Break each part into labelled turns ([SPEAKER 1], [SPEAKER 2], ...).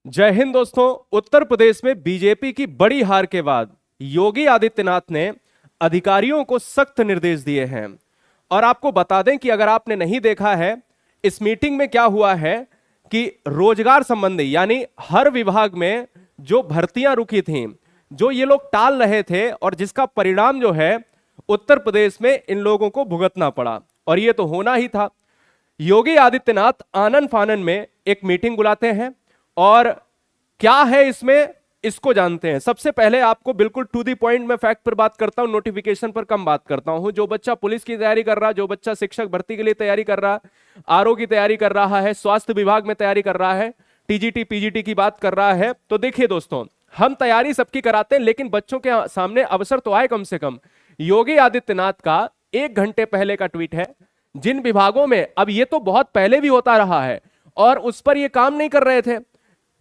[SPEAKER 1] जय हिंद दोस्तों। उत्तर प्रदेश में बीजेपी की बड़ी हार के बाद योगी आदित्यनाथ ने अधिकारियों को सख्त निर्देश दिए हैं। और आपको बता दें कि अगर आपने नहीं देखा है, इस मीटिंग में क्या हुआ है कि रोजगार संबंधी यानी हर विभाग में जो भर्तियां रुकी थीं, जो ये लोग टाल रहे थे और जिसका परिणाम जो है उत्तर प्रदेश में इन लोगों को भुगतना पड़ा। और ये तो होना ही था। योगी आदित्यनाथ आनन फानन में एक मीटिंग बुलाते हैं और क्या है इसमें, इसको जानते हैं। सबसे पहले आपको बिल्कुल टू दी पॉइंट में फैक्ट पर बात करता हूं, नोटिफिकेशन पर कम बात करता हूं। जो बच्चा पुलिस की तैयारी कर रहा है, जो बच्चा शिक्षक भर्ती के लिए तैयारी कर रहा है, आरओ की तैयारी कर रहा है, स्वास्थ्य विभाग में तैयारी कर रहा है, टीजीटी पीजीटी की बात कर रहा है, तो देखिए दोस्तों, हम तैयारी सबकी कराते हैं, लेकिन बच्चों के सामने अवसर तो आए कम से कम। योगी आदित्यनाथ का 1 घंटे पहले का ट्वीट है, जिन विभागों में अब ये तो बहुत पहले भी होता रहा है और उस पर ये काम नहीं कर रहे थे,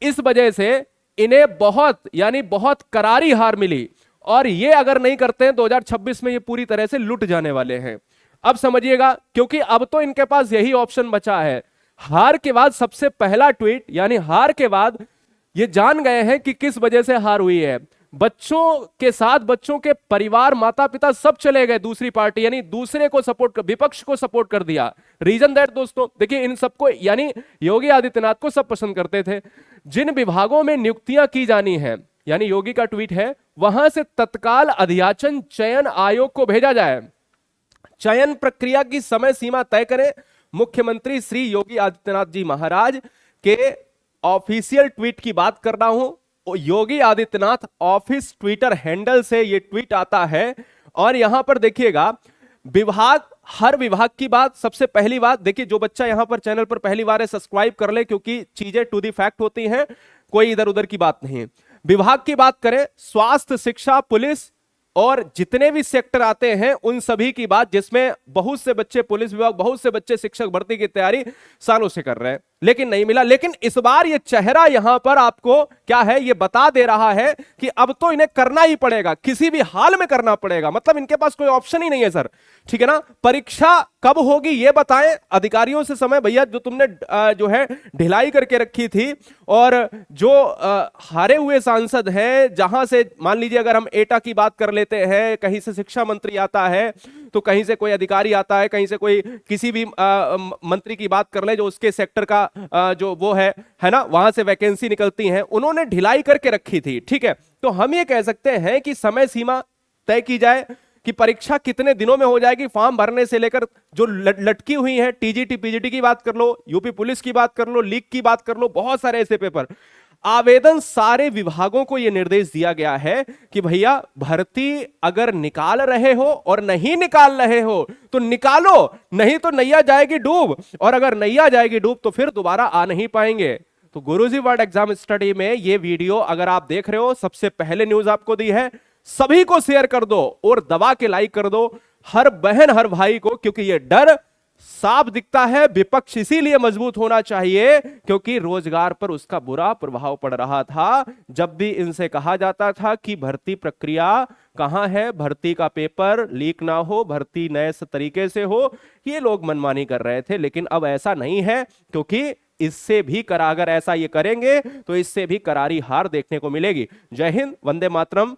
[SPEAKER 1] इस वजह से इन्हें बहुत करारी हार मिली। और ये अगर नहीं करते हैं 2026 में ये पूरी तरह से लुट जाने वाले हैं। अब समझिएगा, क्योंकि अब तो इनके पास यही ऑप्शन बचा है। हार के बाद सबसे पहला ट्वीट, यानी हार के बाद ये जान गए हैं कि किस वजह से हार हुई है। बच्चों के साथ बच्चों के परिवार, माता पिता सब चले गए दूसरी पार्टी, यानी दूसरे को सपोर्ट कर, विपक्ष को सपोर्ट कर दिया। रीजन दैट दोस्तों, देखिए इन सबको, यानी योगी आदित्यनाथ को सब पसंद करते थे। जिन विभागों में नियुक्तियां की जानी है, यानी योगी का ट्वीट है, वहां से तत्काल अध्याचन चयन आयोग को भेजा जाए। चयन प्रक्रिया की समय सीमा तय करें। मुख्यमंत्री श्री योगी आदित्यनाथ जी महाराज के ऑफिशियल ट्वीट की बात कर रहा हूं। Yogi Adityanath office Twitter handle से यह ट्वीट आता है और यहां पर देखिएगा, हर विभाग की बात। सबसे पहली बात देखिए, जो बच्चा यहां पर चैनल पर पहली बार है सब्सक्राइब कर ले, क्योंकि चीजें टू दी फैक्ट होती हैं, कोई इधर उधर की बात नहीं। विभाग की बात करें, स्वास्थ्य, शिक्षा, पुलिस और जितने भी सेक्टर आते हैं उन सभी की बात, जिसमें बहुत से बच्चे पुलिस विभाग, बहुत से बच्चे शिक्षक भर्ती की तैयारी सालों से कर रहे हैं, लेकिन नहीं मिला। लेकिन इस बार ये चेहरा यहां पर आपको क्या है, ये बता दे रहा है कि अब तो इन्हें करना ही पड़ेगा, किसी भी हाल में करना पड़ेगा। मतलब इनके पास कोई ऑप्शन ही नहीं है सर, ठीक है ना। परीक्षा कब होगी ये बताएं अधिकारियों से। समय भैया, जो तुमने जो है ढिलाई करके रखी थी, और जो हारे हुए सांसद हैं, जहां से मान लीजिए अगर हम एटा की बात कर लेते हैं, कहीं से शिक्षा मंत्री आता है, तो कहीं से कोई अधिकारी आता है, कहीं से कोई किसी भी मंत्री की बात कर ले जो उसके सेक्टर का जो वो है ना, वहां से वैकेंसी निकलती हैं, उन्होंने ढिलाई करके रखी थी, ठीक है। तो हम ये कह सकते हैं कि समय सीमा तय की जाए कि परीक्षा कितने दिनों में हो जाएगी। फॉर्म भरने से लेकर जो लटकी हुई है, टीजीटी पीजीटी की बात कर लो, यूपी पुलिस की बात कर लो, लीक की बात कर लो, बहुत सारे ऐसे पेपर, आवेदन, सारे विभागों को यह निर्देश दिया गया है कि भैया भर्ती अगर निकाल रहे हो और नहीं निकाल रहे हो तो निकालो, नहीं तो नैया जाएगी डूब, और अगर नैया जाएगी डूब तो फिर दोबारा आ नहीं पाएंगे। तो गुरुजी वर्ल्ड एग्जाम स्टडी में ये वीडियो अगर आप देख रहे हो, सबसे पहले न्यूज आपको दी है, सभी को शेयर कर दो और दबा के लाइक कर दो, हर बहन हर भाई को, क्योंकि ये डर साफ दिखता है। विपक्ष इसीलिए मजबूत होना चाहिए क्योंकि रोजगार पर उसका बुरा प्रभाव पड़ रहा था। जब भी इनसे कहा जाता था कि भर्ती प्रक्रिया कहां है, भर्ती का पेपर लीक ना हो, भर्ती नए तरीके से हो, ये लोग मनमानी कर रहे थे। लेकिन अब ऐसा नहीं है, क्योंकि इससे भी अगर ऐसा ये करेंगे तो इससे भी करारी हार देखने को मिलेगी। जय हिंद, वंदे मातरम,